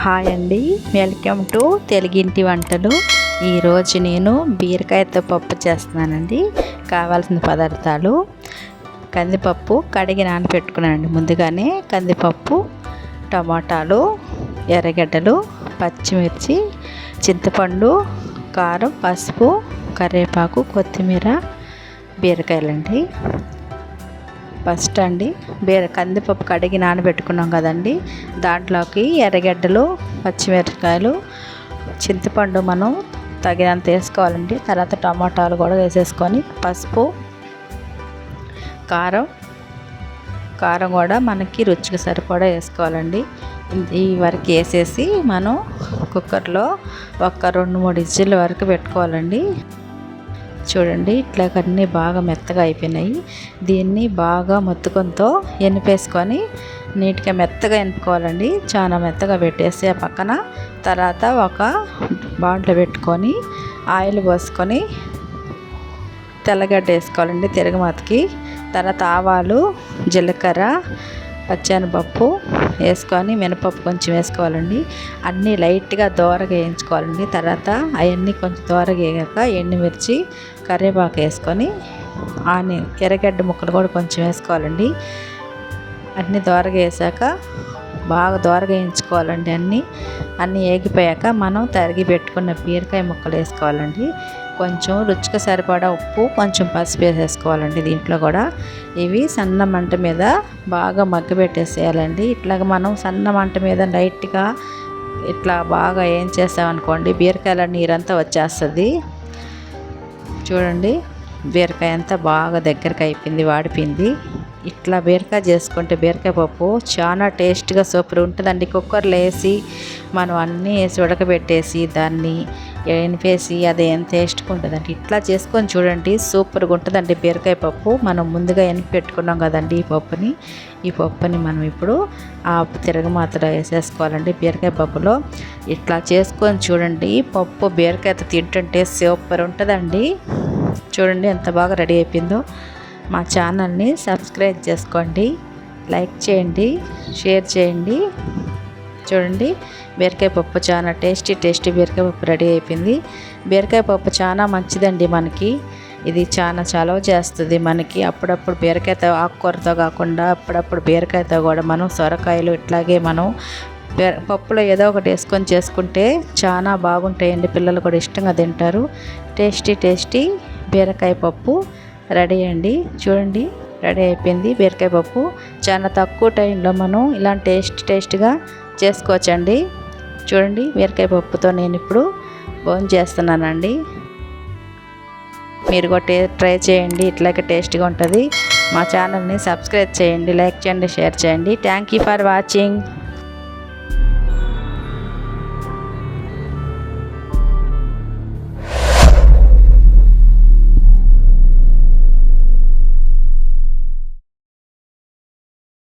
Hi అండి, welcome to Telugu ఇంటి వంటలు. ఈరోజు నేను బీరకాయతో పప్పు చేస్తున్నానండి. కావాల్సిన పదార్థాలు: కందిపప్పు కడిగి నానబెట్టుకున్నానండి ముందుగానే. కందిపప్పు, టమాటాలు, ఎర్రగడ్డలు, పచ్చిమిర్చి, చింతపండు, కారం, పసుపు, కరివేపాకు, కొత్తిమీర, బీరకాయలండి. ఫస్ట్ అండి కందిపప్పు కడిగి నానబెట్టుకున్నాం కదండి, దాంట్లోకి ఎర్రగడ్డలు, పచ్చిమిరపకాయలు, చింతపండు మనం తగినంత వేసుకోవాలండి. తర్వాత టమాటాలు కూడా వేసేసుకొని పసుపు, కారం కూడా మనకి రుచికి సరిపడా వేసుకోవాలండి. ఈ వరకు వేసేసి మనం కుక్కర్లో ఒక 2-3 విజిల్ వరకు పెట్టుకోవాలండి. చూడండి, ఇట్లా అన్నీ బాగా మెత్తగా అయిపోయినాయి. దీన్ని బాగా మొత్తుకొంతో ఎనిపేసుకొని నీట్గా మెత్తగా ఎనుపుకోవాలండి. చాలా మెత్తగా పెట్టేసి ఆ పక్కన తర్వాత ఒక బాండ్లో పెట్టుకొని ఆయిల్ పోసుకొని తెల్లగడ్డ వేసుకోవాలండి తిరగమాతకి. తర్వాత ఆవాలు, జీలకర్ర, పచ్చెనపప్పు వేసుకొని మినపప్పు కొంచెం వేసుకోవాలండి. అన్నీ లైట్గా దోరగా వేయించుకోవాలండి. తర్వాత అవన్నీ కొంచెం దోరగా వేగాక ఎండుమిర్చి, కరివేపాకు వేసుకొని ఎర్రగడ్డ ముక్కలు కూడా కొంచెం వేసుకోవాలండి. అన్నీ దోరగా వేసాక బాగా దోరగా వేయించుకోవాలండి. అన్నీ వేగిపోయాక మనం తరిగి పెట్టుకున్న బీరకాయ ముక్కలు వేసుకోవాలండి. కొంచెం రుచికి సరిపడా ఉప్పు, కొంచెం పసుపు వేసేసుకోవాలండి. దీంట్లో కూడా ఇవి సన్న మంట మీద బాగా మగ్గబెట్టేసేయాలండి. ఇట్లాగ మనం సన్న మంట మీద లైట్గా ఇట్లా బాగా ఏం చేసామనుకోండి, బీరకాయల నీరంతా వచ్చేస్తుంది. చూడండి, బీరకాయ అంతా బాగా దగ్గరకు అయిపోయింది, వాడిపోయింది. ఇట్లా బీరకాయ చేసుకుంటే బీరకాయ పప్పు చాలా టేస్ట్గా సూపర్ ఉంటుందండి. కుక్కర్లో వేసి మనం అన్నీ వేసి ఉడకబెట్టేసి దాన్ని ఎనిపేసి అది ఎంత టేస్ట్గా ఉంటుందండి. ఇట్లా చేసుకొని చూడండి, సూపర్గా ఉంటుందండి బీరకాయ పప్పు. మనం ముందుగా ఎనిపి పెట్టుకున్నాం కదండి ఈ పప్పుని మనం ఇప్పుడు ఆ తిరగమాతలో వేసేసుకోవాలండి. బీరకాయ పప్పులో ఇట్లా చేసుకొని చూడండి, పప్పు బీరకాయతో తింటుంటే సూపర్ ఉంటుందండి. చూడండి ఎంత బాగా రెడీ అయిపోయిందో. మా ఛానల్ని సబ్స్క్రైబ్ చేసుకోండి, లైక్ చేయండి, షేర్ చేయండి. చూడండి, బీరకాయ పప్పు చాలా టేస్టీ బీరకాయ పప్పు రెడీ అయిపోయింది. బీరకాయ పప్పు చాలా మంచిదండి మనకి. ఇది చాలా చలవ చేస్తుంది మనకి. అప్పుడప్పుడు బీరకాయతో, ఆకుకూరతో కాకుండా అప్పుడప్పుడు బీరకాయతో కూడా మనం సొరకాయలు ఇట్లాగే మనం పప్పులో ఏదో ఒకటి వేసుకొని చేసుకుంటే చాలా బాగుంటాయండి. పిల్లలు కూడా ఇష్టంగా తింటారు. టేస్టీ బీరకాయ పప్పు రెడీ అండి. చూడండి, రెడీ అయిపోయింది బీరకాయ పప్పు. చాలా తక్కువ టైంలో మనం ఇలాంటి టేస్ట్గా చేసుకోవచ్చండి. చూడండి, బీరకాయ పప్పుతో నేను ఇప్పుడు భోజనం చేస్తున్నానండి. మీరు కూడా ట్రై చేయండి, ఇట్లాగే టేస్ట్గా ఉంటుంది. మా ఛానల్ని సబ్స్క్రైబ్ చేయండి, లైక్ చేయండి, షేర్ చేయండి. Thank you for watching.